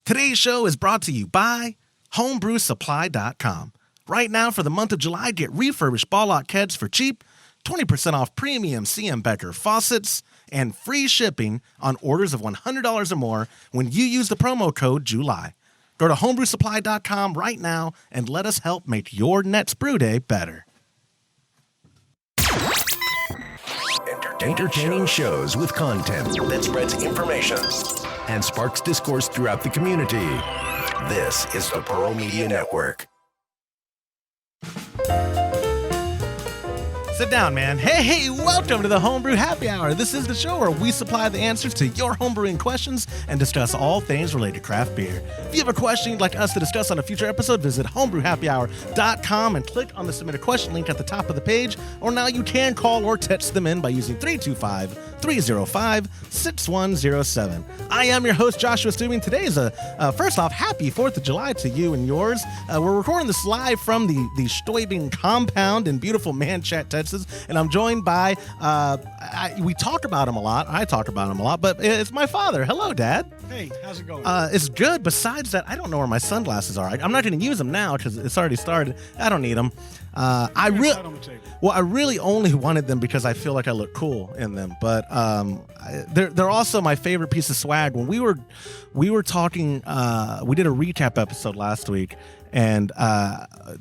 Today's show is brought to you by homebrewsupply.com. Right now, for the month of July, get refurbished ball lock kegs for cheap, 20% off premium CM Becker faucets, and free shipping on orders of $100 or more when you use the promo code JULY. Go to homebrewsupply.com right now and let us help make your next brew day better. Entertaining shows with content that spreads information and sparks discourse throughout the community. This is the Pearl Media Network. Sit down, man. Hey, welcome to the Homebrew Happy Hour. This is the show where we supply the answers to your homebrewing questions and discuss all things related to craft beer. If you have a question you'd like us to discuss on a future episode, visit homebrewhappyhour.com and click on the submit a question link at the top of the page. Or now you can call or text them in by using 325-305-6107. I am your host, Joshua Stubing. Today is first off, happy 4th of July to you and yours. We're recording this live from the Stoibing compound in beautiful Manchac, Texas. And I'm joined by, we talk about him a lot. I talk about him a lot, but it's my father. Hello, Dad. Hey, how's it going? It's good. Besides that, I don't know where my sunglasses are. I'm not going to use them now because it's already started. I don't need them. I really only wanted them because I feel like I look cool in them. But they're also my favorite piece of swag. When we were talking, we did a recap episode last week. And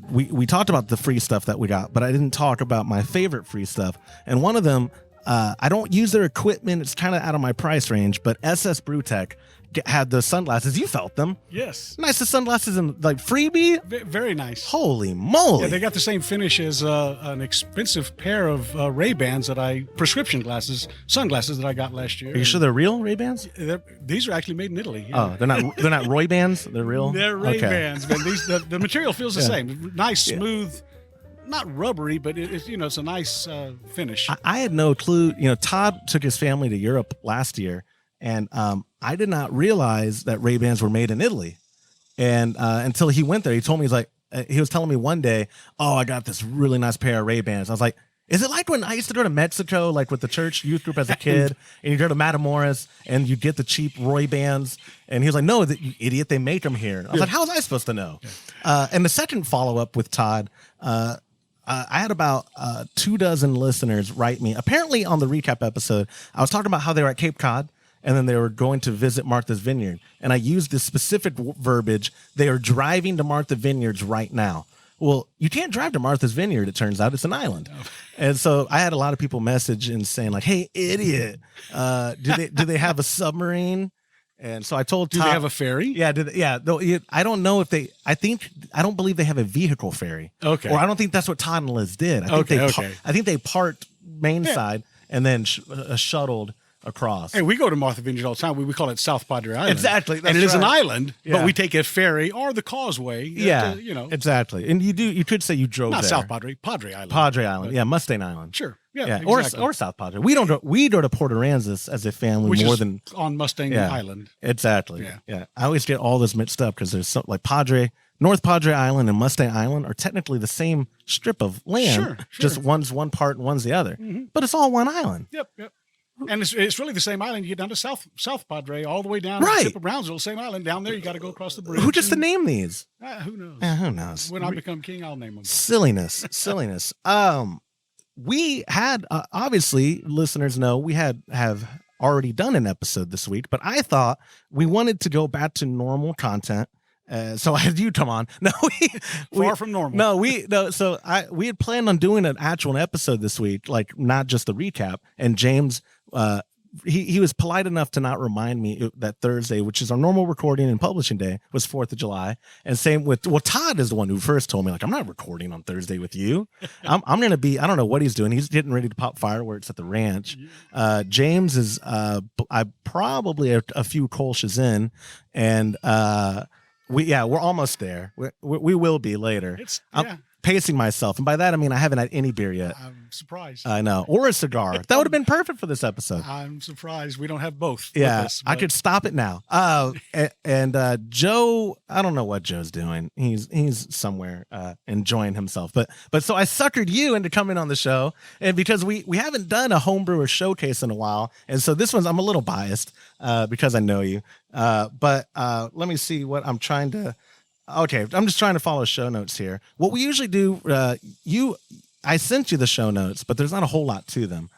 we talked about the free stuff that we got, but I didn't talk about my favorite free stuff. And one of them, I don't use their equipment. It's kind of out of my price range, but SS Brewtech had those sunglasses. You felt them. Yes. Nicest sunglasses in like freebie. Very nice. Holy moly. Yeah, they got the same finish as an expensive pair of Ray-Bans prescription sunglasses that I got last year. Are you sure they're real Ray-Bans? These are actually made in Italy. Yeah. Oh, they're not Roy-Bans? They're real? They're Ray-Bans, okay. Man. The material feels the same. Nice, smooth, not rubbery, but it's a nice finish. I had no clue. Todd took his family to Europe last year, and I did not realize that Ray-Bans were made in Italy. And until he went there, he told me, he was telling me one day, oh, I got this really nice pair of Ray-Bans. I was like, is it like when I used to go to Mexico, like with the church youth group as a kid, and you go to Matamoros and you get the cheap Ray-Bans? And he was like, no, you idiot, they make them here. I was like, how was I supposed to know? And the second follow-up with Todd, I had about 24 listeners write me. Apparently on the recap episode, I was talking about how they were at Cape Cod, and then they were going to visit Martha's Vineyard. And I used this specific verbiage. They are driving to Martha Vineyards right now. Well, you can't drive to Martha's Vineyard, it turns out. It's an island. Oh. And so I had a lot of people message and saying like, hey, idiot, do they have a submarine? And so I told Todd. Do they have a ferry? Yeah. I don't know if I don't believe they have a vehicle ferry. Okay. Or I don't think that's what Todd and Liz did. I think they parked main side and then shuttled across. Hey, we go to Martha Vineyard all the time. We call it South Padre Island. Exactly. And it is an island, but we take a ferry or the causeway. Exactly. And you could say you drove not there. South Padre Island. Padre Island. Yeah, Mustang Island. Sure. Yeah. Exactly. Or South Padre. We go to Port Aransas as a family which more is than on Mustang Island. Exactly. Yeah. I always get all this mixed up because there's something like North Padre Island and Mustang Island are technically the same strip of land. Sure. Just one's one part and one's the other. Mm-hmm. But it's all one island. Yep. And it's really the same island. You get down to South Padre, all the way down to the tip of Brownsville, same island. Down there, you got to go across the bridge. Who gets to name these? Who knows? Who knows? When I become king, I'll name them. Silliness. We had, obviously, listeners know, we have already done an episode this week, but I thought we wanted to go back to normal content. So I had you come on. No, far from normal. We had planned on doing an actual episode this week, like not just the recap. And James, he was polite enough to not remind me that Thursday, which is our normal recording and publishing day, was 4th of July. And same with, Todd is the one who first told me, like, I'm not recording on Thursday with you. I'm going to be, I don't know what he's doing. He's getting ready to pop fireworks at the ranch. James is, I probably a few Kolsch's in, and, we're almost there. We will be later. pacing myself. And by that, I mean, I haven't had any beer yet. I'm surprised. I know. Or a cigar. That would have been perfect for this episode. I'm surprised we don't have both. Yeah, with us, I could stop it now. And Joe, I don't know what Joe's doing. He's somewhere enjoying himself. But so I suckered you into coming on the show, and because we haven't done a Homebrewer Showcase in a while, and so this one's I'm a little biased because I know you. But let me see what I'm trying to. Okay, I'm just trying to follow show notes here. What we usually do, I sent you the show notes, but there's not a whole lot to them.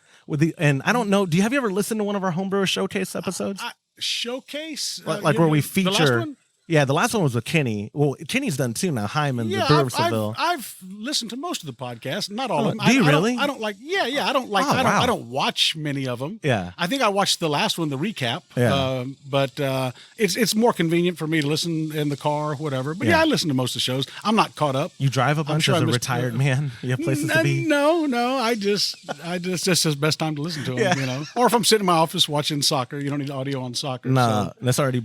And I don't know. Have you ever listened to one of our Homebrewer Showcase episodes? Showcase, like where we feature. The last one? Yeah, the last one was with Kenny. Well, Kenny's done too now. Hyman, the Yeah, brewer of Seville. I've listened to most of the podcasts, not all of them. Do you really? I don't like. Yeah, I don't like. Oh, wow. I don't watch many of them. Yeah. I think I watched the last one, the recap. Yeah. But it's more convenient for me to listen in the car, or whatever. But yeah, I listen to most of the shows. I'm not caught up. You drive a bunch as a retired man. You have places to be. No. I just it's the best time to listen to them. Yeah. You know, or if I'm sitting in my office watching soccer, you don't need audio on soccer. No, so. that's already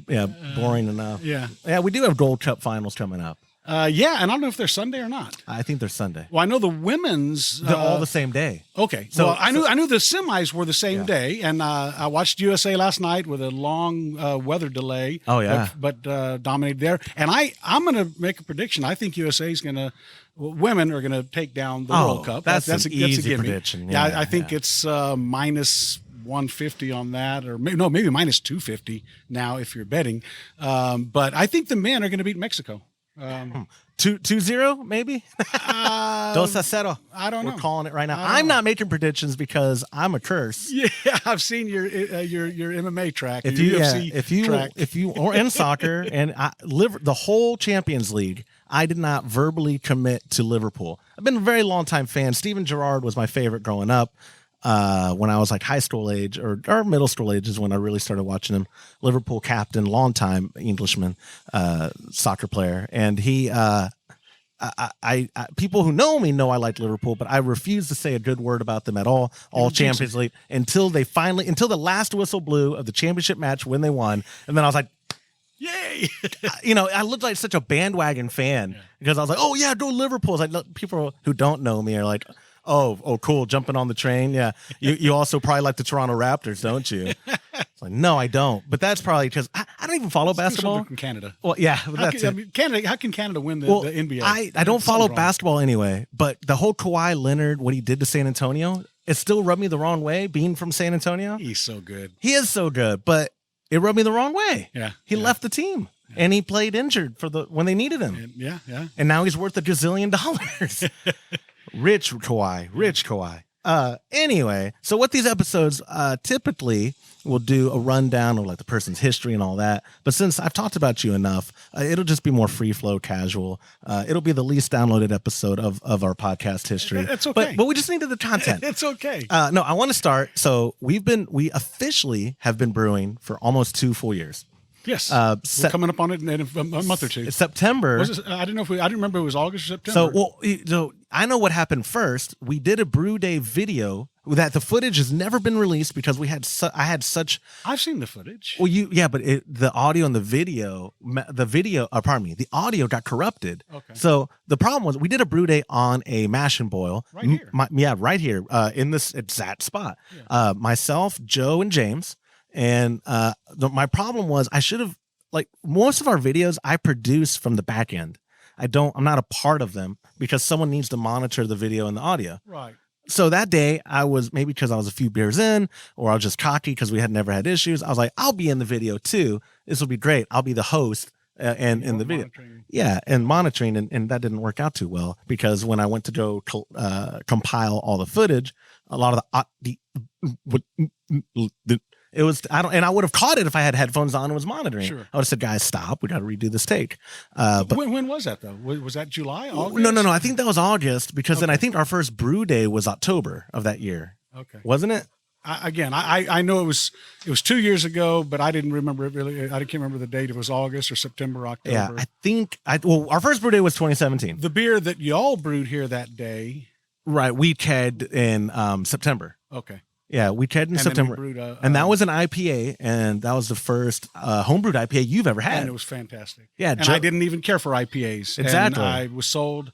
boring enough. Yeah. Yeah, we do have Gold Cup finals coming up. Yeah, and I don't know if they're Sunday or not. I think they're Sunday. Well, I know the women's. They're all the same day. Okay, So- well, I knew the semis were the same day, and I watched USA last night with a long weather delay. Oh, yeah. but dominated there. And I'm going to make a prediction. I think USA is going to. Women are going to take down the World Cup. That's an a easy gimme. prediction. Yeah, Yeah, I think yeah. it's minus 150 on that, or maybe minus 250 now if you're betting. But I think the men are going to beat Mexico. 2-0 maybe. 2-0. I don't know. We're calling it right now. I don't I'm know. not making predictions because I'm a curse. Yeah, I've seen your MMA track. If your you, UFC track. if you, or in soccer, and the whole Champions League, I did not verbally commit to Liverpool. I've been a very long time fan. Steven Gerrard was my favorite growing up. When I was like high school age or middle school age is when I really started watching him. Liverpool captain, longtime Englishman, soccer player, and he. I people who know me know I like Liverpool, but I refuse to say a good word about them at all Champions League until the last whistle blew of the championship match when they won, and then I was like, Yay! I looked like such a bandwagon fan because I was like, oh yeah, go Liverpool. It's like people who don't know me are like, oh, cool, jumping on the train. Yeah, you also probably like the Toronto Raptors, don't you? It's like, no, I don't. But that's probably because I don't even follow basketball. From Canada. Well, yeah, that's it. Canada. How can Canada win the NBA? I don't follow basketball anyway, but the whole Kawhi Leonard, what he did to San Antonio, it still rubbed me the wrong way. Being from San Antonio, He's so good. he is so good, but it rubbed me the wrong way. Yeah, he left the team and he played injured when they needed him. Yeah. And now he's worth $1 gazillion. Rich Kawhi. Anyway, so what these episodes typically will do a rundown of like the person's history and all that. But since I've talked about you enough, it'll just be more free flow, casual. It'll be the least downloaded episode of our podcast history. That's okay. But we just needed the content. It's okay. No, I want to start. So we officially have been brewing for almost 2 full years. Yes, we're coming up on it in a month or two. It's September. I didn't remember if it was August or September. So I know what happened first. We did a brew day video that the footage has never been released because I've seen the footage. Well, but the audio and the audio got corrupted. Okay. So the problem was we did a brew day on a mash and boil. Right here. Right here in this exact spot. Yeah. Myself, Joe, and James. And my problem was I should have, like, most of our videos I produce from the back end. I'm not a part of them because someone needs to monitor the video and the audio. Right. So that day I was, maybe because I was a few beers in or I was just cocky because we had never had issues. I was like, I'll be in the video too. This will be great. I'll be the host and in the video. Monitoring. Yeah. And monitoring. And that didn't work out too well because when I went to go compile all the footage, a lot of it was, I would have caught it if I had headphones on and was monitoring. Sure. I would have said, guys, stop. We got to redo this take. But when was that though? Was that July? August? No. I think that was August because then I think our first brew day was October of that year. Okay. Wasn't it? I know it was 2 years ago, but I didn't remember it really. I can't remember the date. If it was August or September, October. Yeah, I think our first brew day was 2017. The beer that y'all brewed here that day. Right. We kegged in September. Okay. Yeah, we kegged in September. Then we brewed and that was an IPA, and that was the first homebrewed IPA you've ever had. And it was fantastic. Yeah. And I didn't even care for IPAs. Exactly. And I was sold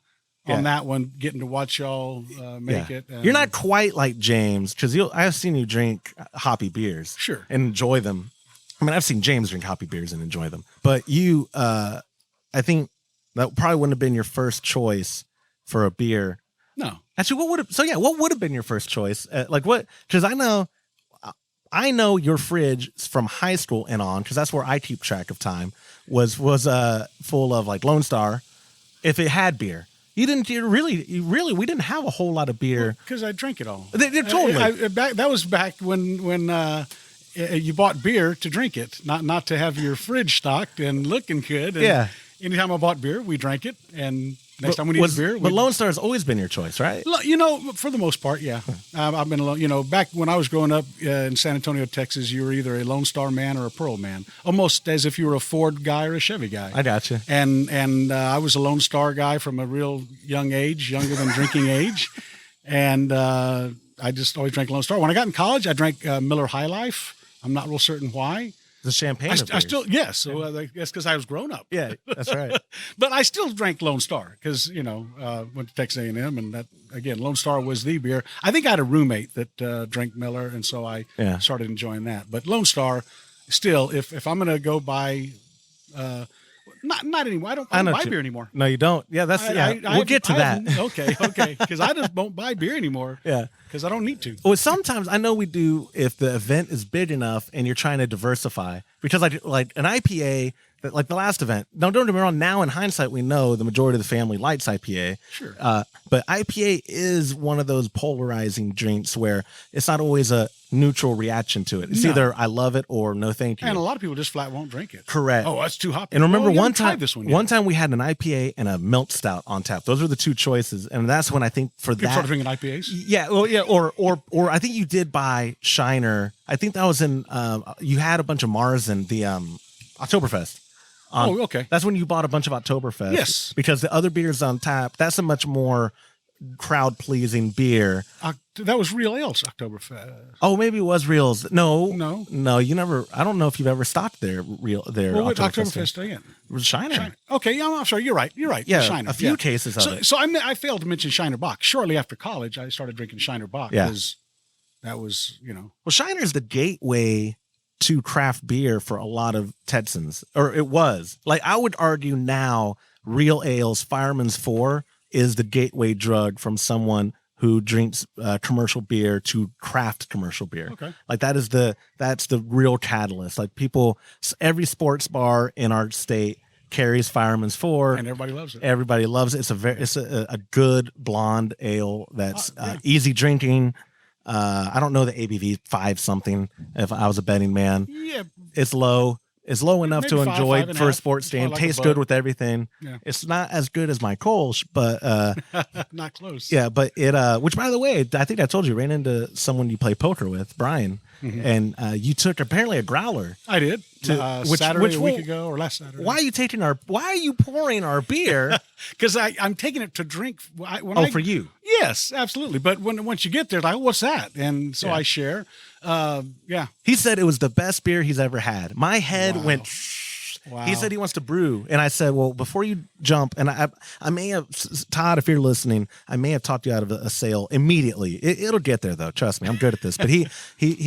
on that one, getting to watch y'all make it. You're not quite like James, because I've seen you drink hoppy beers, Sure, and enjoy them. I mean, I've seen James drink hoppy beers and enjoy them, but you, I think that probably wouldn't have been your first choice for a beer. No, actually, what would have been your first choice? Like what? Because I know your fridge from high school and on, because that's where I keep track of time. Was full of like Lone Star, if it had beer. We didn't have a whole lot of beer because I drank it all. Totally. That was back when you bought beer to drink it, not to have your fridge stocked and looking good. And anytime I bought beer, we drank it, and next time we needed beer. But Lone Star has always been your choice, right? For the most part, yeah. I've been alone. Back when I was growing up in San Antonio, Texas, you were either a Lone Star man or a Pearl man, almost as if you were a Ford guy or a Chevy guy. I gotcha. And I was a Lone Star guy from a real young age, younger than drinking age, and I just always drank Lone Star. When I got in college, I drank Miller High Life. I'm not real certain why. The champagne. I still, yes. So I guess because I was grown up. Yeah, that's right. But I still drank Lone Star because, went to Texas A&M, and that, again, Lone Star was the beer. I think I had a roommate that drank Miller, and so I started enjoying that. But Lone Star, still, if I'm going to go buy, not anymore. I don't buy beer anymore. No, you don't. Yeah, we'll get to that. Okay. Because I just don't buy beer anymore. Yeah. Because I don't need to. Well, sometimes I know we do if the event is big enough and you're trying to diversify. Because like an IPA, like the last event. Don't get me wrong. Now in hindsight, we know the majority of the family likes IPA. Sure. But IPA is one of those polarizing drinks where it's not always a neutral reaction to it. It's either I love it or no thank you. And a lot of people just flat won't drink it. Correct. Oh, that's too hot. And remember one time we had an IPA and a milk stout on tap. Those are the two choices. And that's when I think people started drinking IPAs? Yeah. Well, yeah. Or I think you did buy Shiner. I think that was in, you had a bunch of Marzen, the Oktoberfest. Okay. That's when you bought a bunch of Oktoberfest. Yes. Because the other beers on tap, that's a much more crowd-pleasing beer. That was Real Ale's Oktoberfest. Oh, maybe it was Real's. No, you never. I don't know if you've ever stopped there. Well, what Oktoberfest again? Shiner. Okay, yeah, I'm sorry. You're right. Yeah, Shiner. A few cases of it. So I failed to mention Shiner Bock. Shortly after college, I started drinking Shiner Bock. Yeah. That was. Well, Shiner's the gateway to craft beer for a lot of Texans, or it was. Like I would argue now, Real Ale's Fireman's 4 is the gateway drug from someone who drinks commercial beer to craft commercial beer. Okay. Like that's the real catalyst. Like every sports bar in our state carries Fireman's 4, and everybody loves it. Everybody loves it. It's a good blonde ale that's easy drinking. I don't know the ABV 5 something. If I was a betting man, it's low. It's low enough to enjoy for a sports stand. Tastes good with everything. Yeah. It's not as good as my Kolsch, but not close. Yeah, but it which by the way, I think I told you, ran into someone you play poker with, Brian, and you took apparently a growler. I did. Saturday, a week ago, or last Saturday. Why are you pouring our beer? Because I'm taking it to drink. For you? Yes, absolutely. But once you get there, like, what's that? And so I share. He said it was the best beer he's ever had. My head went. Wow. He said he wants to brew, and I said, "Well, before you jump," and I may have, Todd, if you're listening, I may have talked you out of a sale immediately. It'll get there though. Trust me, I'm good at this. But he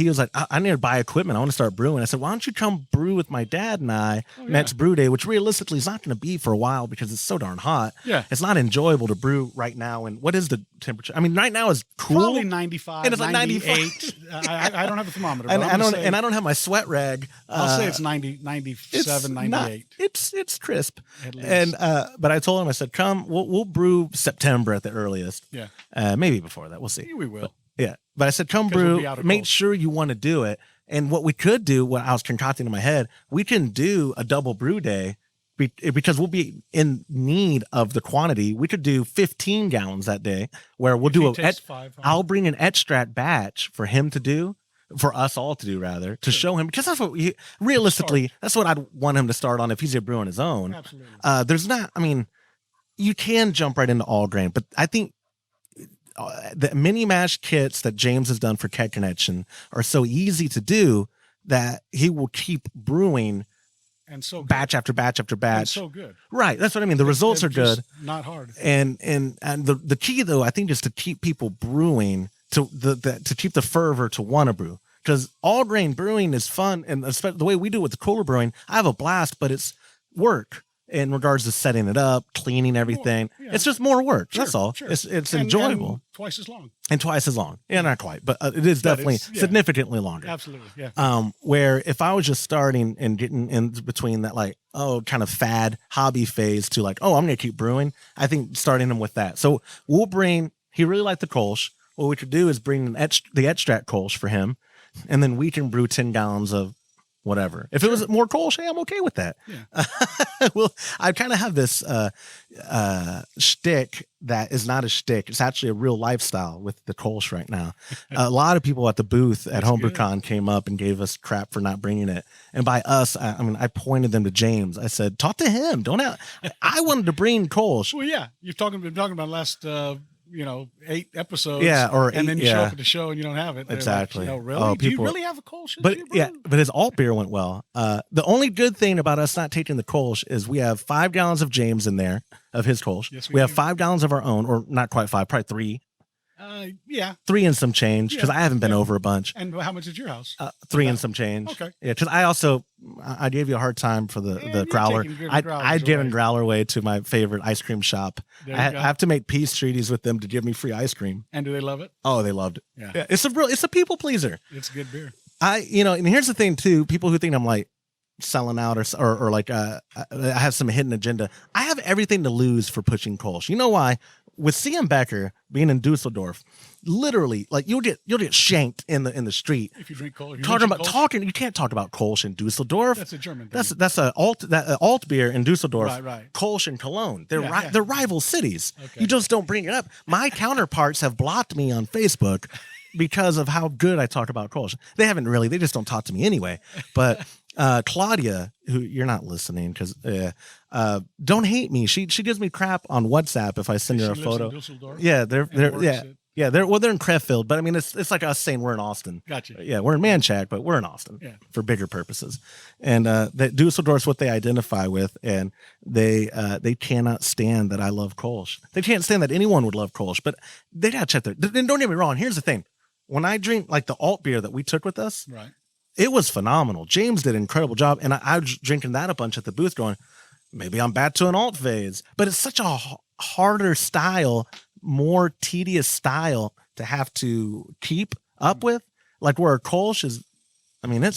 was like, I need to buy equipment. I want to start brewing. I said, why don't you come brew with my dad and I next brew day, which realistically is not going to be for a while because it's so darn hot. Yeah, it's not enjoyable to brew right now. And what is the temperature? I mean, right now is cool. Probably 95, and it's like 98. I don't have a thermometer, but I don't have my sweat rag. I'll say it's 90, 97, 98. It's crisp. And but I told him, I said, come, we'll brew September at the earliest. Yeah. Maybe before that. We'll see. We will. But I said, come brew, make sure you want to do it. And what we could do, what I was concocting in my head, we can do a double brew day because we'll be in need of the quantity. We could do 15 gallons that day where we'll do I'll bring an extract batch for him to do. For us all to do, rather, to show him, because that's what realistically, that's what I'd want him to start on if he's a brew on his own. Absolutely. You can jump right into all grain, but I think the mini mash kits that James has done for Keg Connection are so easy to do that he will keep brewing and so good. batch after batch after batch. And so good. Right. That's what I mean. The results are good. Not hard. And the key though, I think, is to keep people brewing, to keep the fervor to want to brew. Because all grain brewing is fun, and especially the way we do it with the cooler brewing, I have a blast, but it's work in regards to setting it up, cleaning everything. Yeah. It's just more work. That's all. Sure. It's enjoyable. And twice as long. And twice as long. Yeah, not quite, but it is definitely significantly longer. Absolutely. Yeah. Where if I was just starting and getting in between that, like, kind of fad hobby phase to like, I'm going to keep brewing, I think starting him with that. So we'll bring, he really liked the Kolsch. What we could do is bring the extract Kolsch for him, and then we can brew 10 gallons of whatever. If it was more Kolsch, hey, I'm okay with that. Yeah. Well, I kind of have this shtick that is not a shtick. It's actually a real lifestyle with the Kolsch right now. A lot of people at the booth at HomebrewCon came up and gave us crap for not bringing it. And by us, I pointed them to James. I said, talk to him. I wanted to bring Kolsch. Well, yeah. You've been talking about last 8 episodes. Yeah, and then you show up at the show and you don't have it. Exactly. Like, really? Do you really have a Kolsch? But his alt beer went well. The only good thing about us not taking the Kolsch is we have 5 gallons of James in there, of his Kolsch. Yes, we have 5 gallons of our own, or not quite 5, probably 3. 3 and some change, because I haven't been over a bunch. And how much is your house? 3 and some change. Okay. Yeah, because I gave you a hard time for the growler. I'd given growler away to my favorite ice cream shop. I have to make peace treaties with them to give me free ice cream. And do they love it? Oh, they loved it. Yeah. It's a people pleaser. It's good beer. And here's the thing too, people who think I'm like selling out or like I have some hidden agenda. I have everything to lose for pushing Kolsch. You know why? With CM Becker being in Dusseldorf, literally, like you'll get shanked in the street if you drink Kolsch. You can't talk about Kolsch in Dusseldorf. That's a German thing. That's a alt beer in Dusseldorf. Right. Kolsch and Cologne. They're rival cities. Okay. You just don't bring it up. My counterparts have blocked me on Facebook because of how good I talk about Kolsch. They haven't really. They just don't talk to me anyway. But Claudia, who you're not listening because don't hate me. She gives me crap on WhatsApp if I send her a photo. Yeah, they're in Crefeld, but I mean it's like us saying we're in Austin. Gotcha. Yeah, we're in Manchac, but we're in Austin for bigger purposes. And that Dusseldorf's what they identify with, and they cannot stand that I love Kolsch. They can't stand that anyone would love Kolsch, but they gotta check their. Then don't get me wrong. Here's the thing: when I drink like the alt beer that we took with us, right. It was phenomenal. James did an incredible job. And I was drinking that a bunch at the booth going, maybe I'm back to an alt phase. But it's such a harder style, more tedious style to have to keep up with. Like where a Kolsch is, I mean, there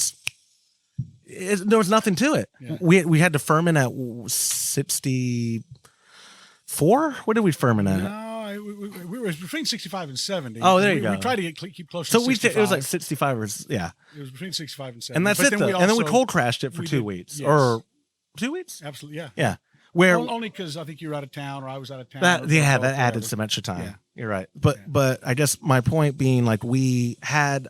was nothing to it. Yeah. We had to ferment at 64. What did we ferment at? No, we were between 65 and 70. Oh, there you go. We tried to keep close to 65. It was like 65 or yeah. It was between 65 and 70. And that's it. And then we cold crashed it for 2 weeks or 2 weeks. Absolutely, yeah. Yeah. Where only because I think you were out of town or I was out of town. That added some extra time. Yeah. You're right. But I guess my point being, like, we had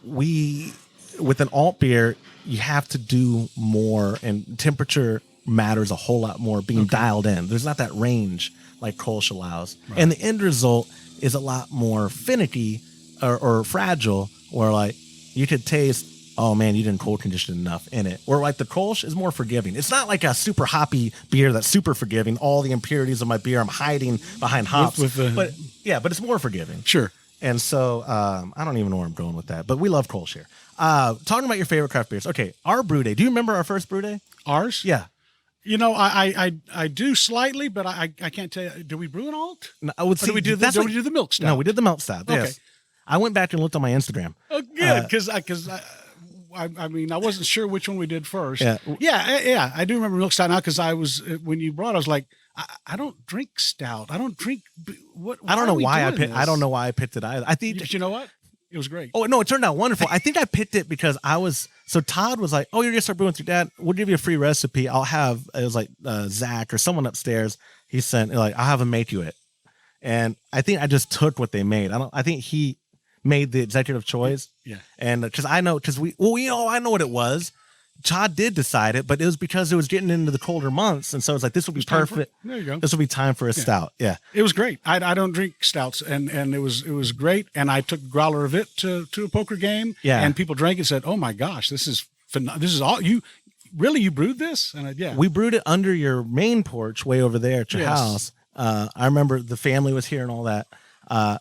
with an alt beer, you have to do more, and temperature matters a whole lot more, being dialed in. There's not that range like Kolsch allows. Right. And the end result is a lot more finicky or fragile, where like you could taste, oh man, you didn't cold condition enough in it. Or like the Kolsch is more forgiving. It's not like a super hoppy beer that's super forgiving. All the impurities of my beer I'm hiding behind hops. But it's more forgiving. Sure. And so I don't even know where I'm going with that, but we love Kolsch here. Talking about your favorite craft beers. Okay, our brew day. Do you remember our first brew day? Ours? Yeah. You know, I do slightly, but I can't tell you. Do we brew an alt? No, I would say we do the milk stout? No, we did the milk stout. Okay. Yes. I went back and looked on my Instagram. Oh, good, because I mean, I wasn't sure which one we did first. Yeah. I do remember milk stout now because I was when you brought it, I was like, I don't drink stout. I don't drink what. I don't know why I picked. I don't know why I picked it either. I think. But you know what? It was great. Oh no, it turned out wonderful. I think I picked it because Todd was like, "Oh, you're gonna start brewing with your dad. We'll give you a free recipe. It was like Zach or someone upstairs. He sent I'll have him make you it." And I think I just took what they made. I think he made the executive choice. Yeah. And I know what it was. Todd did decide it, but it was because it was getting into the colder months, and so it's like this will be perfect. There you go. This will be time for a stout. Yeah, it was great. I don't drink stouts, and it was great. And I took a growler of it to a poker game. Yeah, and people drank it and said, "Oh my gosh, this is all you." really, you brewed this? And yeah, we brewed it under your main porch way over there at your house. I remember the family was here and all that. I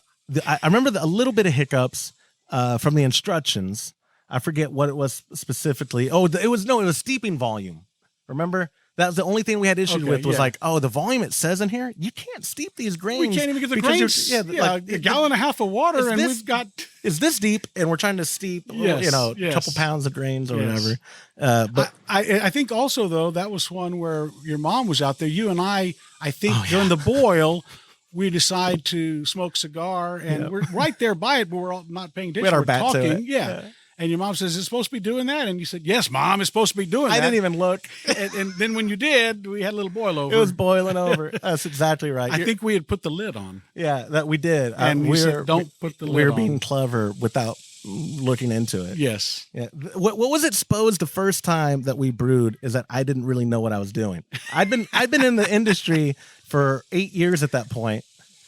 remember a little bit of hiccups from the instructions. I forget what it was specifically. Oh, it was steeping volume. Remember? That was the only thing we had issues with was like, the volume it says in here, you can't steep these grains. We can't even get the grains. Like a gallon and a half of water, and we've got... It's this deep, and we're trying to steep, a couple pounds of grains or whatever. But I think also, though, that was one where your mom was out there. You and I think during the boil, we decide to smoke cigar, and we're right there by it, but we're all not paying attention. We had our we're back talking. to it. Yeah. And your mom says, "Is it supposed to be doing that?" And you said, "Yes, Mom, it's supposed to be doing that." I didn't even look. and then when you did, we had a little boil over. It was boiling over. That's exactly right. I think we had put the lid on. Yeah, that we did. And we said, "Don't put the lid on." We were being clever without looking into it. Yes. Yeah. What was exposed the first time that we brewed is that I didn't really know what I was doing. I'd been in the industry for 8 years at that point.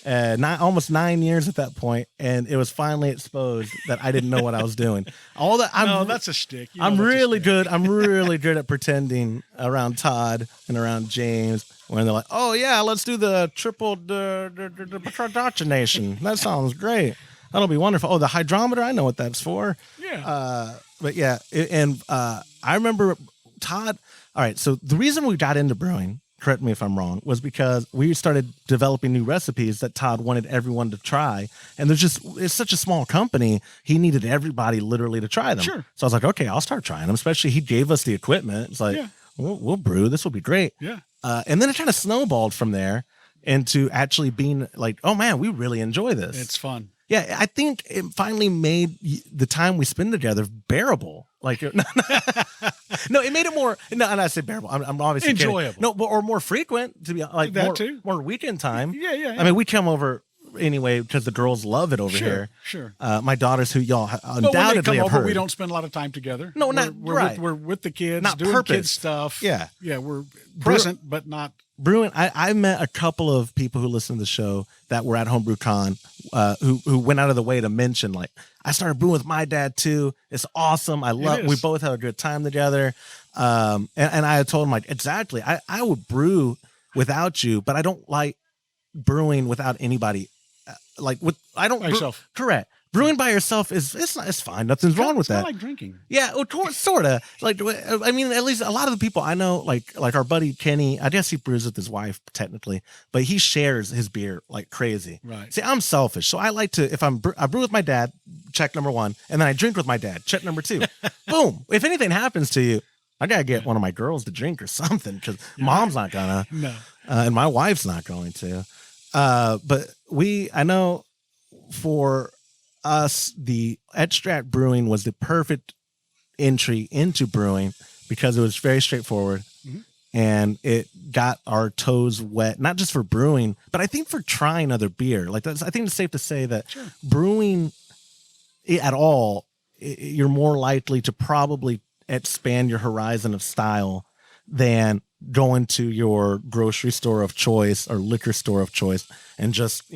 Almost 9 years at that point, and it was finally exposed that I didn't know what I was doing. That's a shtick. I'm really good. I'm really good at pretending around Todd and around James when they're like, "Oh yeah, let's do the triple deprotonation. That sounds great. That'll be wonderful. Oh, the hydrometer. I know what that's for." Yeah. I remember Todd. All right. So the reason we got into brewing, correct me if I'm wrong, was because we started developing new recipes that Todd wanted everyone to try. And it's such a small company. He needed everybody literally to try them. Sure. So I was like, okay, I'll start trying them. Especially he gave us the equipment. It's like, we'll brew. This will be great. Yeah. And then it kind of snowballed from there into actually being like, oh man, we really enjoy this. It's fun. Yeah, I think it finally made the time we spend together bearable. Like, no, it made it more. No, and I say bearable. I'm obviously enjoyable. Kidding. No, or more frequent to be like that too. More weekend time. Yeah. I mean, we come over anyway because the girls love it over here. Sure. My daughters, who y'all undoubtedly but when they come have over, heard, we don't spend a lot of time together. No, we're with the kids, not doing purpose. kid stuff. Yeah, we're present, but not brewing. I met a couple of people who listen to the show that were at HomebrewCon, who went out of the way to mention, like, I started brewing with my dad too. It's awesome. We both had a good time together. And I told him, like, exactly. I would brew without you, but I don't like brewing without anybody. Yourself. Correct. Brewing by yourself it's fine. Nothing's wrong with that. It's like drinking. Yeah, sort of. Like, I mean, at least a lot of the people I know, like our buddy Kenny, I guess he brews with his wife technically, but he shares his beer like crazy. Right. See, I'm selfish, so I like to, if I brew with my dad, check number 1, and then I drink with my dad, check number 2. Boom. If anything happens to you, I gotta get one of my girls to drink or something because mom's not gonna. No. And my wife's not going to. But I know for us, the extract brewing was the perfect entry into brewing because it was very straightforward and it got our toes wet, not just for brewing, but I think for trying other beer. Like, I think it's safe to say that brewing at all, you're more likely to probably expand your horizon of style than going to your grocery store of choice or liquor store of choice and just,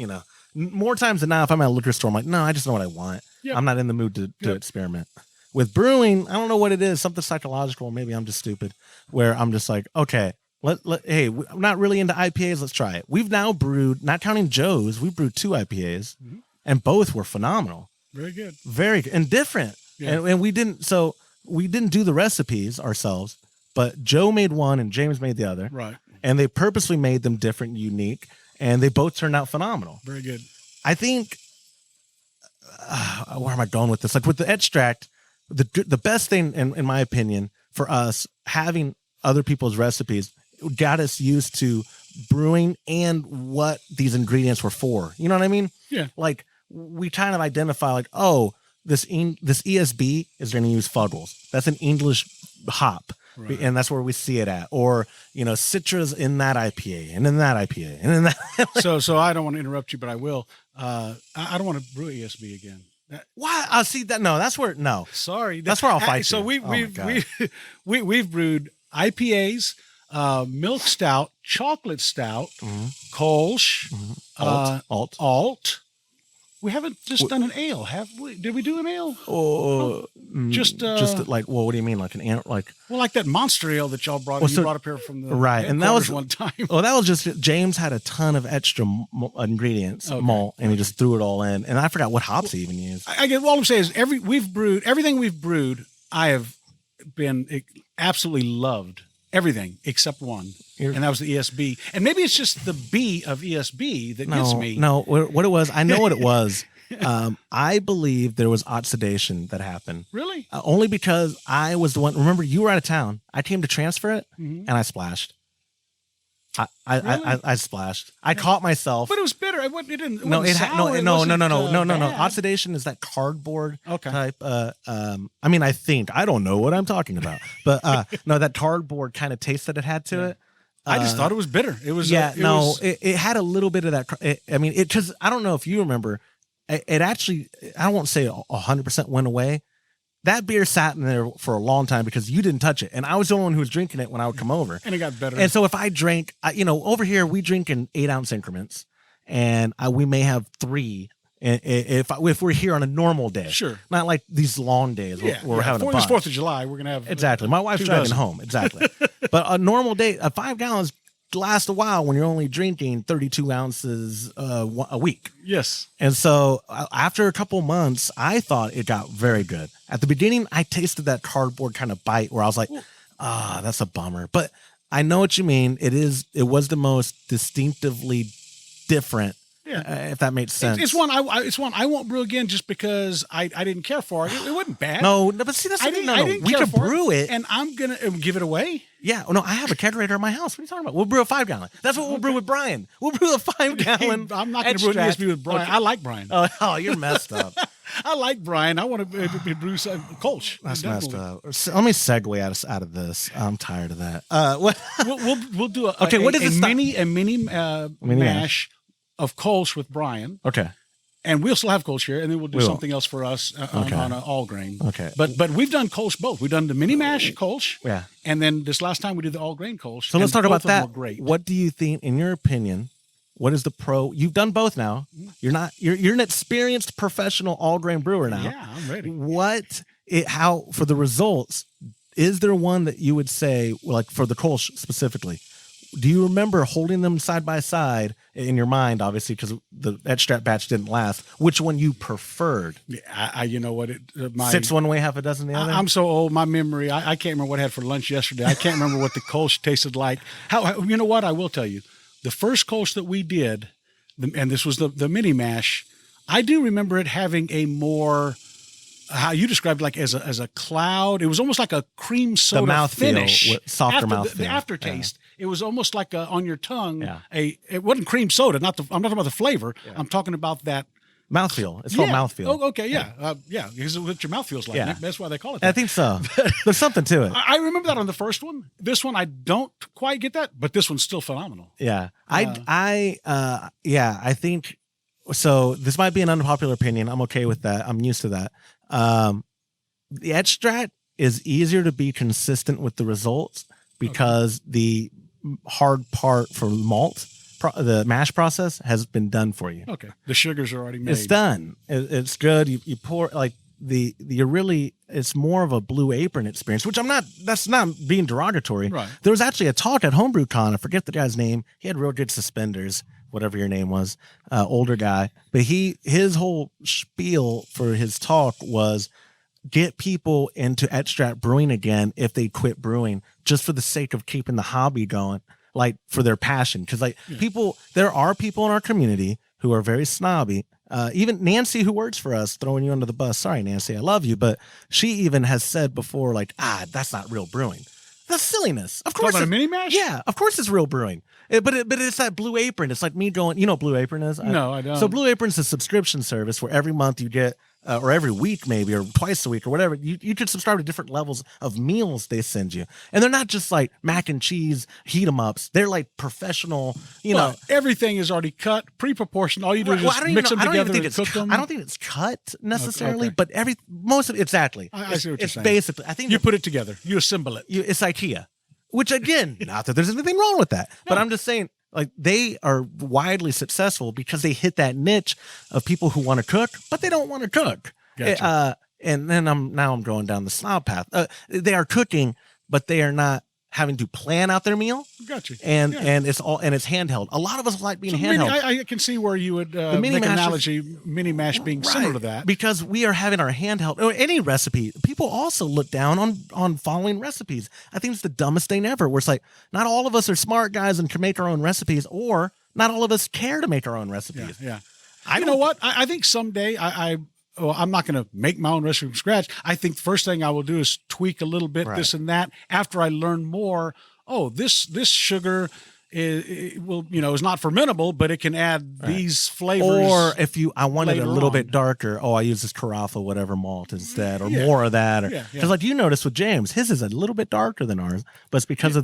more times than not, if I'm at a liquor store, I'm like, no, I just know what I want. Yep. I'm not in the mood to experiment. With brewing, I don't know what it is, something psychological. Maybe I'm just stupid, where I'm just like, okay, hey, I'm not really into IPAs. Let's try it. We've now brewed, not counting Joe's, we brewed 2 IPAs, and both were phenomenal. Very good. Very good. And different. Yeah. And we didn't do the recipes ourselves, but Joe made one and James made the other. Right. And they purposely made them different and unique. And they both turned out phenomenal. Very good. I think, where am I going with this? Like with the extract, the best thing, in my opinion, for us, having other people's recipes got us used to brewing and what these ingredients were for. You know what I mean? Yeah. Like, we kind of identify, like, oh, this ESB is going to use Fuggles. That's an English hop. Right. And that's where we see it at. Or, Citra's in that IPA and in that IPA and in that. So I don't want to interrupt you, but I will. I don't want to brew ESB again. Why? I see that. No, that's where. No, sorry. That's where I'll fight. So we've brewed IPAs, milk stout, chocolate stout, Kolsch, alt. We haven't just done an ale, have we? Did we do an ale? Just like, well, what do you mean, like like that monster ale that y'all brought? You brought up here from the right, and that was one time. Well, that was just James had a ton of extra ingredients, malt, and he just threw it all in, and I forgot what hops he even used. I guess all I'm saying is everything we've brewed, I have been absolutely loved. Everything except one, and that was the ESB. And maybe it's just the B of ESB that gets me. No, what it was, I know what it was. I believe there was oxidation that happened. Really? Only because I was the one. Remember, you were out of town. I came to transfer it, and I splashed. I splashed. I caught myself. But it was bitter. It didn't. No. Oxidation is that cardboard type. I mean, I don't know what I'm talking about, but no, that cardboard kind of taste that it had to it. I just thought it was bitter. It was. It had a little bit of that. Because I don't know if you remember. It actually, I won't say 100% went away. That beer sat in there for a long time because you didn't touch it. And I was the only one who was drinking it when I would come over. And it got better. And so if I drank, over here, we drink in 8-ounce increments. And we may have 3 if we're here on a normal day. Sure. Not like these long days where we're having a bunch. For this 4th of July, we're going to have. Exactly. My wife's driving home. Exactly. But a normal day, 5 gallons lasts a while when you're only drinking 32 ounces a week. Yes. And so after a couple months, I thought it got very good. At the beginning, I tasted that cardboard kind of bite where I was like, that's a bummer. But I know what you mean. It was the most distinctively different. Yeah. If that makes sense. It's one I won't brew again just because I didn't care for it. It wasn't bad. No, but see, that's the thing. No. We could brew it. And I'm going to give it away. Yeah. No, I have a kegerator in my house. What are you talking about? We'll brew a 5-gallon. That's what we'll brew with Brian. We'll brew a 5-gallon. I'm not going to brew an ESB with Brian. Okay. I like Brian. Oh, you're messed up. I like Brian. I want to brew some Kolsch. That's messed up. Let me segue out of this. I'm tired of that. We'll do a mini mash of Kolsch with Brian. Okay. And we'll still have Kolsch here, and then we'll do something else for us on an all grain. Okay. But we've done Kolsch both. We've done the mini mash Kolsch. Yeah. And then this last time we did the all grain Kolsch. So let's talk about that. Great. What do you think, in your opinion, what is the pro? You've done both now. You're an experienced professional all grain brewer now. Yeah, I'm ready. How for the results, is there one that you would say, like for the Kolsch specifically? Do you remember holding them side by side in your mind, obviously, because the etch strap batch didn't last? Which one you preferred? Yeah, you know what? 6 one way, half a dozen the other? I'm so old, my memory, I can't remember what I had for lunch yesterday. I can't remember what the Kolsch tasted like. You know what? I will tell you. The first Kolsch that we did, and this was the mini mash, I do remember it having a more... how you described it, like as a cloud. It was almost like a cream soda finish. Softer mouthfeel. The aftertaste. It was almost like on your tongue. Yeah. It wasn't cream soda. I'm not talking about the flavor. Yeah. I'm talking about that mouthfeel. It's called mouthfeel. Oh, okay, yeah. Because it's what your mouth feels like. Yeah. That's why they call it that. I think so. There's something to it. I remember that on the first one. This one, I don't quite get that, but this one's still phenomenal. Yeah. I think so. This might be an unpopular opinion. I'm okay with that. I'm used to that. The etch strat is easier to be consistent with the results because the hard part for malt, the mash process has been done for you. Okay. The sugars are already made. It's done. It's good. You pour like it's more of a Blue Apron experience, which that's not being derogatory. Right. There was actually a talk at HomebrewCon. I forget the guy's name. He had real good suspenders, whatever your name was, older guy. But his whole spiel for his talk was get people into etch strap brewing again if they quit brewing, just for the sake of keeping the hobby going, like for their passion. Because there are people in our community who are very snobby. Even Nancy, who works for us, throwing you under the bus. Sorry, Nancy, I love you, but she even has said before, like, that's not real brewing. That's silliness. Of course, talking about a mini mash. Yeah, of course it's real brewing. But it's that Blue Apron. It's like me going. You know what Blue Apron is? No, I don't. So Blue Apron's a subscription service where every month you get, or every week maybe, or twice a week or whatever, you could subscribe to different levels of meals they send you, and they're not just like mac and cheese heat 'em ups. They're like professional. You know, everything is already cut, pre-proportioned. All you do is just mix them together and cook them. I don't think it's cut necessarily, but most of it, exactly. I see what you're saying. Basically, I think you put it together, you assemble it. It's IKEA. Which again, not that there's anything wrong with that, but I'm just saying Like they are widely successful because they hit that niche of people who want to cook, but they don't want to cook. Gotcha. And then I'm going down the snob path. They are cooking, but they are not having to plan out their meal. Gotcha. And it's handheld. A lot of us like being handheld. I can see where you would make an analogy, mini mash being similar to that. Because we are having our handheld, or any recipe. People also look down on following recipes. I think it's the dumbest thing ever, where it's like, not all of us are smart guys and can make our own recipes, or not all of us care to make our own recipes. Yeah. You know what? I think someday I'm not going to make my own recipe from scratch. I think the first thing I will do is tweak a little bit, this and that. After I learn more, this sugar is not fermentable, but it can add these flavors. Or if I wanted it a little bit darker, I use this Carafa whatever malt instead, or more of that. Because like you notice with James, his is a little bit darker than ours, but it's because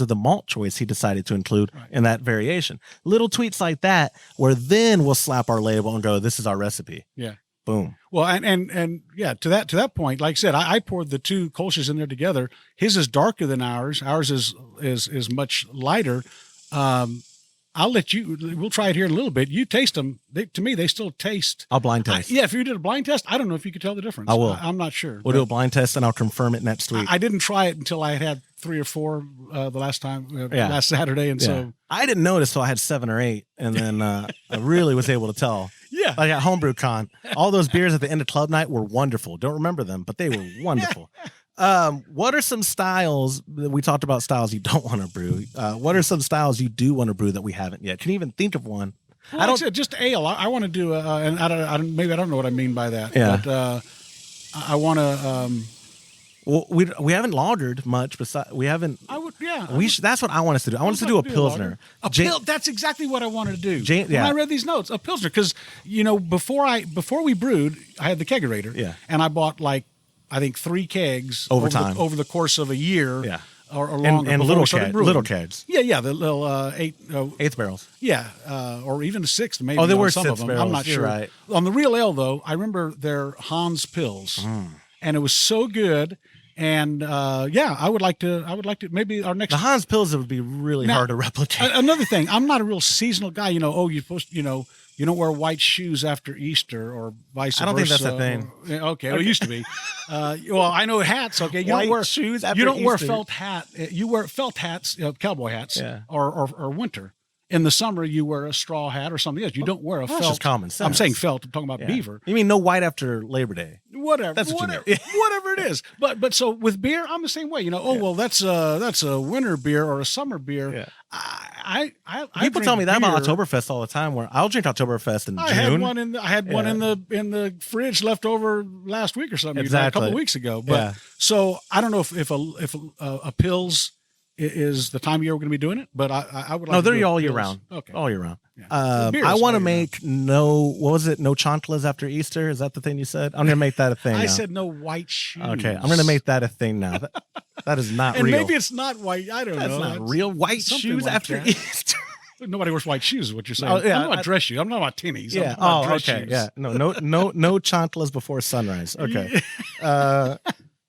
of the malt choice he decided to include in that variation. Little tweaks like that, where then we'll slap our label and go, "This is our recipe." Yeah. Boom. Well, and yeah, to that point, like I said, I poured the two Kolsch's in there together. His is darker than ours. Ours is much lighter. We'll try it here in a little bit. You taste them. To me, they still taste. I'll blind test. If you did a blind test, I don't know if you could tell the difference. I will. I'm not sure. We'll do a blind test and I'll confirm it next week. I didn't try it until I had 3 or 4 the last time, last Saturday. And so I didn't notice till I had 7 or 8. And then I really was able to tell. Yeah. Like at HomebrewCon, all those beers at the end of club night were wonderful. Don't remember them, but they were wonderful. What are some styles? We talked about styles you don't want to brew. What are some styles you do want to brew that we haven't yet? Can you even think of one? Well, I don't. Just ale. I want to do, and maybe I don't know what I mean by that. Yeah. But I want to. Well, we haven't lagered much. Besides, we haven't. I would. Yeah. That's what I want us to do. I want us to do a pilsner. That's exactly what I wanted to do. When I read these notes, a pilsner, because before we brewed, I had the kegerator. Yeah. And I bought I think 3 kegs over the course of a year. Yeah. Or longer. And little kegs. Yeah. The little eighth barrels. Yeah. Or even 6 maybe. Oh, they were some 6 of them. barrels. I'm not sure. Right. On the real ale though, I remember their Hans pills, and it was so good. And I would like to maybe our next. The Hans pills would be really hard to replicate. Another thing, I'm not a real seasonal guy. You're supposed to, you don't wear white shoes after Easter or vice versa. I don't think that's a thing. Okay, well, it used to be. Well, I know hats. Okay, you don't wear shoes after You don't wear Easter. felt hat. You wear felt hats, cowboy hats, Yeah. or winter. In the summer, you wear a straw hat or something else. You don't wear a felt. That's just common sense. I'm saying felt. I'm talking about beaver. You mean no white after Labor Day? Whatever. That's what whatever, you mean. whatever it is. But so with beer, I'm the same way. Well, that's a winter beer or a summer beer. Yeah. I People tell me that beer. about Oktoberfest all the time. Where I'll drink Oktoberfest in June. I had one in the fridge left over last week or something. Exactly. A couple of weeks ago. But so I don't know if a Pils is the time of year we're going to be doing it, but I would like. No, to they're do all year Pils. round. Okay, all year round. Yeah. I want to make no chanclas after Easter. Is that the thing you said? I'm going to make that a thing. I now. said no white shoes. Okay, I'm going to make that a thing now. That is not and real. maybe it's not white. I don't know. That's not real. White shoes like after that. Easter. Nobody wears white shoes. Is what you're saying? Oh, yeah, I'm not dress shoes. I'm not about tinnies. Yeah. I'm dress okay. shoes. Yeah. No chanclas before sunrise. Okay.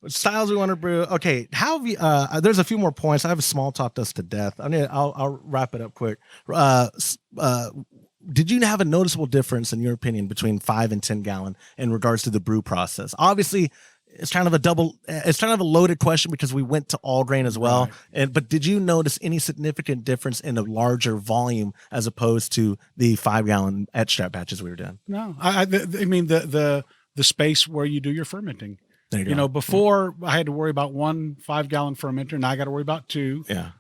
Styles we want to brew. Okay. How have you, there's a few more points. I have a small talked us to death. I'll wrap it up quick. Did you have a noticeable difference in your opinion between 5 and 10 gallon in regards to the brew process? Obviously, it's kind of a loaded question because we went to all grain as well. Right. But did you notice any significant difference in a larger volume as opposed to the 5 gallon etch strap batches we were doing? No, I mean the space where you do your fermenting. There you go. Before I had to worry about 1 5-gallon fermenter. Now I got to worry about 2. Yeah.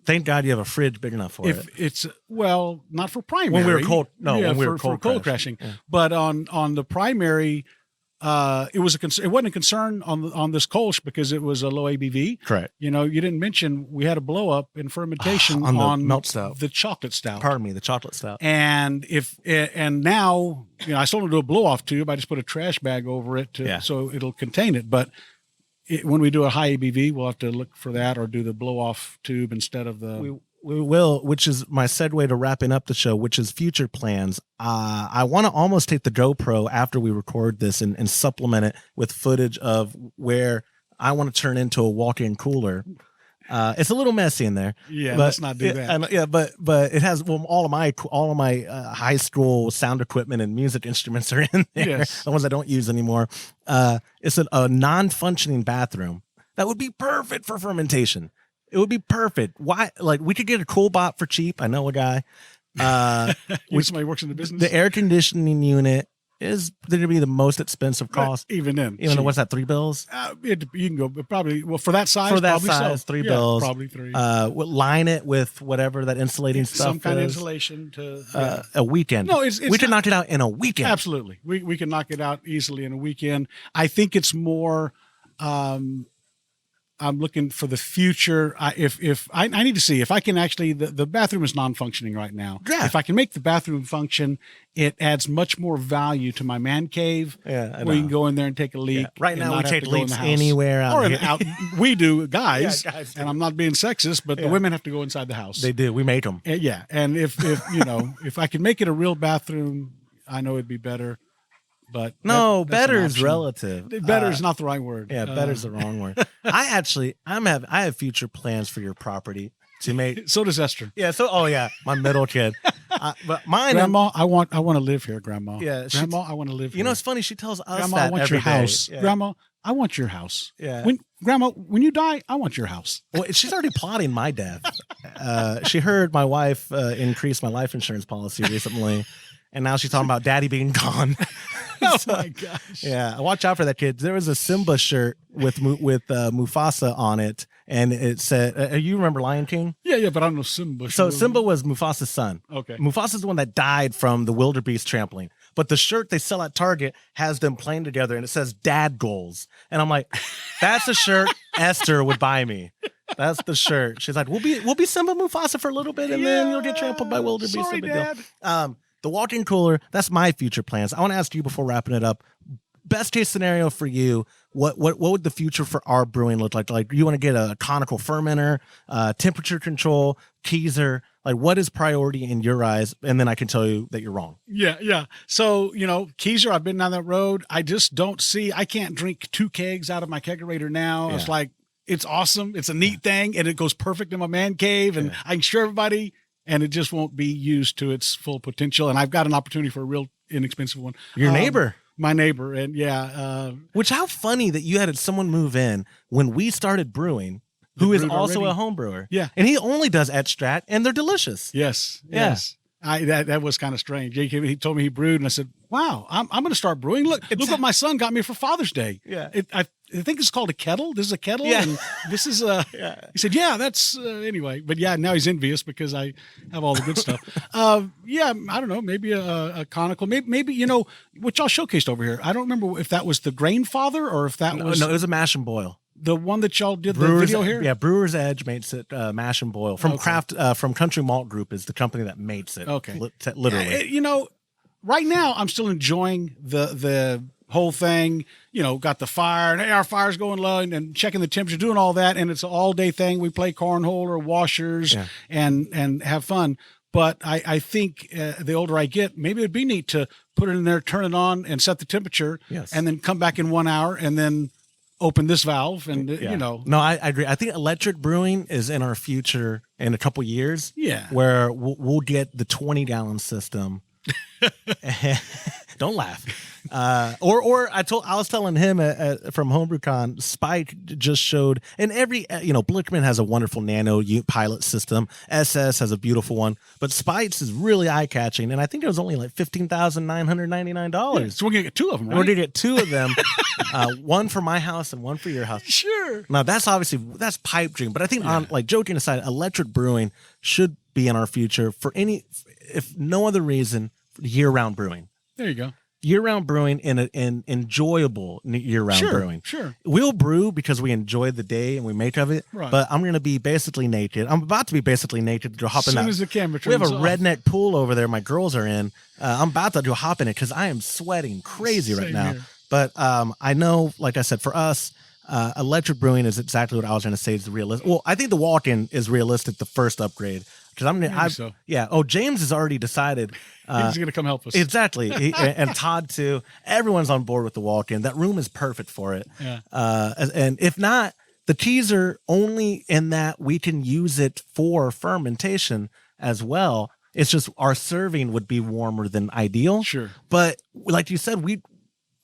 Thank God you have a fridge big enough for it. It's not for primary. When we were cold. No, yeah, when we were for cold crashing. Yeah. But on the primary, it wasn't a concern on this Kolsch because it was a low ABV. Correct. You didn't mention we had a blow up in fermentation on the melt stout, the chocolate stout. Pardon me, the chocolate stout. And now I still don't do a blow off tube. I just put a trash bag over it so it'll contain it. But when we do a high ABV, we'll have to look for that or do the blow off tube instead of the. We will, which is my segue to wrapping up the show, which is future plans. I want to almost take the GoPro after we record this and supplement it with footage of where I want to turn into a walk-in cooler It's a little messy in there. Yeah, but, let's not do that. But it has all of my high school sound equipment and music instruments are in there. Yes. The ones I don't use anymore. It's a non-functioning bathroom that would be perfect for fermentation. It would be perfect. Why? Like we could get a cool bot for cheap. I know a guy. Somebody works in the business. The air conditioning unit is going to be the most expensive cost. But even then, though, what's that? $3? You can go probably for that size. For that probably size, so. $3. Probably $3. Line it with whatever that insulating stuff Some kind of is. insulation to A weekend. No, we could knock it out in a weekend. Absolutely, we can knock it out easily in a weekend. I think it's more. I'm looking for the future. I need to see if I can actually, the bathroom is non-functioning right now. Yeah. If I can make the bathroom function, it adds much more value to my man cave. Yeah, where you can go in there and take a leak. Yeah. Right now, we not have take to go in leaks the house. anywhere out or here. out. We do, guys. Yeah, guys do. And I'm not being sexist, but the women have to go inside the house. They do. We make them. Yeah, and if if I can make it a real bathroom, I know it'd be better. But No, that's better an is option. relative. Better is not the right word. Yeah, better's the wrong word. I have future plans for your property to make. So does Esther. Yeah. So, my middle kid. But mine. Grandma, I want to live here. Grandma. Yeah, Grandma, I want to live here. You know, it's funny. She tells us Grandma, that I want every your day. house. Yeah. Grandma, I want your house. Yeah. Grandma, when you die, I want your house. Well, she's already plotting my death. She heard my wife increase my life insurance policy recently, and now she's talking about Daddy being gone. Oh my gosh! Yeah, watch out for that kid. There was a Simba shirt with Mufasa on it, and it said, "You remember Lion King?" Yeah, but I don't know Simba. So Simba was Mufasa's son. Okay. Mufasa's the one that died from the wildebeest trampling. But the shirt they sell at Target has them playing together, and it says "Dad Goals." And I'm like, "That's a shirt Esther would buy me." That's the shirt. She's like, "We'll be Simba Mufasa for a little bit, and then you'll get trampled by wildebeest." Sorry, Dad. The walk-in cooler, that's my future plans. I want to ask you before wrapping it up, best case scenario for you, what would the future for our brewing look like? Like, you want to get a conical fermenter, temperature control, keezer? Like, what is priority in your eyes? And then I can tell you that you're wrong. Yeah. So, keezer, I've been down that road. I just don't see, I can't drink 2 kegs out of my kegerator now. Yeah. It's like, it's awesome. It's a neat thing, and it goes perfect in my man cave, and I can show everybody, and it just won't be used to its full potential. And I've got an opportunity for a real inexpensive one. Your neighbor. My neighbor. And Which, how funny that you had someone move in when we started brewing who is also already? a home brewer. Yeah. And he only does extract, and they're delicious. yes. Yeah. That was kind of strange. He told me he brewed, and I said, "Wow, I'm going to start brewing. Look what my son got me for Father's Day. Yeah. I think it's called a kettle. This is a kettle, Yeah. and this is a." Yeah. He said, "Yeah, that's anyway." But yeah, now he's envious because I have all the good stuff. I don't know, maybe a conical, maybe which y'all showcased over here. I don't remember if that was the Grain Father or if that was No, it was a mash and boil. the one that y'all did the video here. Yeah, Brewer's Edge makes it mash and boil from from Country Malt Group is the company that makes it. Okay. Literally. Right now I'm still enjoying the whole thing. Got the fire, and hey, our fire's going low, and checking the temperature, doing all that, and it's an all day thing. We play cornhole or washers and have fun. But I think the older I get, maybe it'd be neat to put it in there, turn it on, and set the temperature, and then come back in 1 hour, and then open this valve, and No, I agree. I think electric brewing is in our future in a couple years. Yeah. Where we'll get the 20-gallon system. Don't laugh. Or I was telling him from HomebrewCon, Spike just showed, and every Blickman has a wonderful nano pilot system. SS has a beautiful one, but Spike's is really eye catching, and I think it was only like $15,999. So we're gonna get 2 of them, right? We're gonna get 2 of them, one for my house and one for your house. Sure. Now that's pipe dream, but I think on joking aside, electric brewing should be in our future for if no other reason, year-round brewing. There you go. Year-round brewing in enjoyable year-round brewing. Sure. We'll brew because we enjoy the day and we make of it. Right. But I'm going to be basically naked. I'm about to be basically naked to hop in that. As soon as the camera We have a turns off. redneck pool over there. My girls are in. I'm about to hop in it because I am sweating crazy right Same now. here. But I know, like I said, for us, electric brewing is exactly what I was going to say is realistic. Well, I think the walk-in is realistic, the first upgrade. Because so. Yeah. Oh, James has already decided. He's going to come help us. Exactly. And Todd too. Everyone's on board with the walk-in. That room is perfect for it. Yeah. And if not, The teaser only in that we can use it for fermentation as well. It's just our serving would be warmer than ideal. Sure. But like you said, we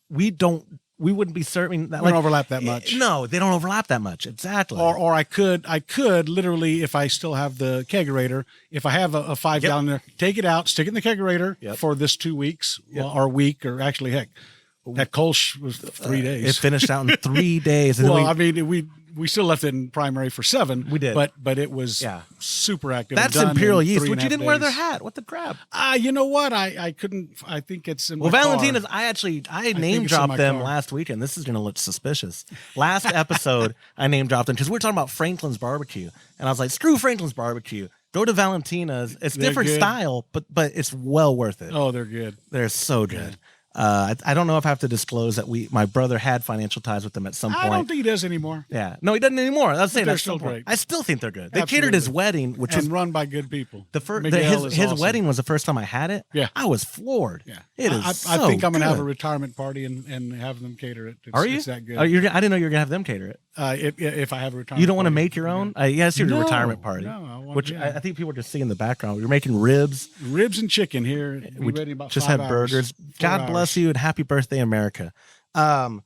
wouldn't be serving that. They don't overlap that much. No, they don't overlap that much. Exactly. Or I could literally, if I still have the kegerator, if I have a 5 gallon there, take it out, stick it in the kegerator for this 2 weeks or a week, or actually, heck, that Kolsch was 3 days. It finished out in 3 days. And well, I mean, we still left it in primary for 7. We did, but it was super active. That's imperial yeast, which you didn't wear their hat. What the crap? You know what? I couldn't. I think it's in. Well, my Valentina's. car. I name dropped them last weekend. This is going to look suspicious. Last episode, I name dropped them because we were talking about Franklin's barbecue, and I was like, "Screw Franklin's barbecue. Go to Valentina's. It's different style, but it's well worth it. Oh, they're good. They're so good." I don't know if I have to disclose that my brother had financial ties with them at some point. I don't think he does anymore. Yeah, no, he doesn't anymore. I was saying they're still great. I still think they're good. They catered his wedding, which was run by good people. His awesome. wedding was the first time I had it. Yeah, I was floored. Yeah, I think I'm gonna have a retirement party and have them cater it. Are you? It's that good. I didn't know you were gonna have them cater it. If I have a retirement, you don't want to party, make your own. Yes, your retirement party. No, I think people are just seeing in the background. You're making ribs and chicken here. We ready about just 5 had hours, burgers. 4 God hours. bless you and happy birthday, America. I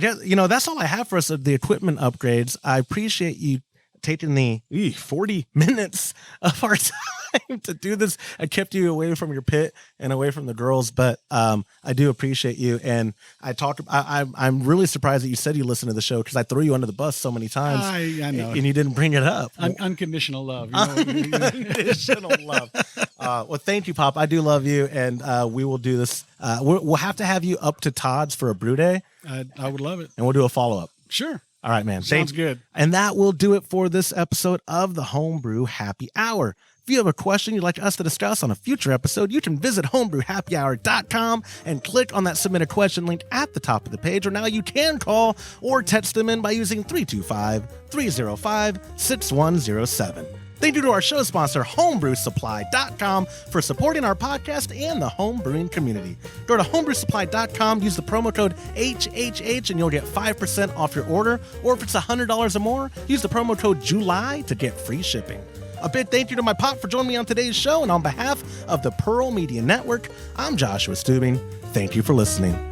guess, that's all I have for us of the equipment upgrades. I appreciate you taking the 40 minutes of our time to do this. I kept you away from your pit and away from the girls, but I do appreciate you. And I'm really surprised that you said you listened to the show because I threw you under the bus so many times. I know. And you didn't bring it up. Unconditional love. Unconditional love. Well, thank you, Pop. I do love you, and we will do this. We'll have to have you up to Todd's for a brew day. I would love it. And we'll do a follow-up. Sure. All right, man. Sounds good. And that will do it for this episode of the Homebrew Happy Hour. If you have a question you'd like us to discuss on a future episode, you can visit homebrewhappyhour.com and click on that submit a question link at the top of the page, or now you can call or text them in by using 325-305-6107. Thank you to our show sponsor, homebrewsupply.com, for supporting our podcast and the home brewing community. Go to homebrewsupply.com, use the promo code HHH, and you'll get 5% off your order. Or if it's $100 or more, use the promo code JULY to get free shipping. A big thank you to my Pop for joining me on today's show, and on behalf of the Pearl Media Network, I'm Joshua Stubing. Thank you for listening.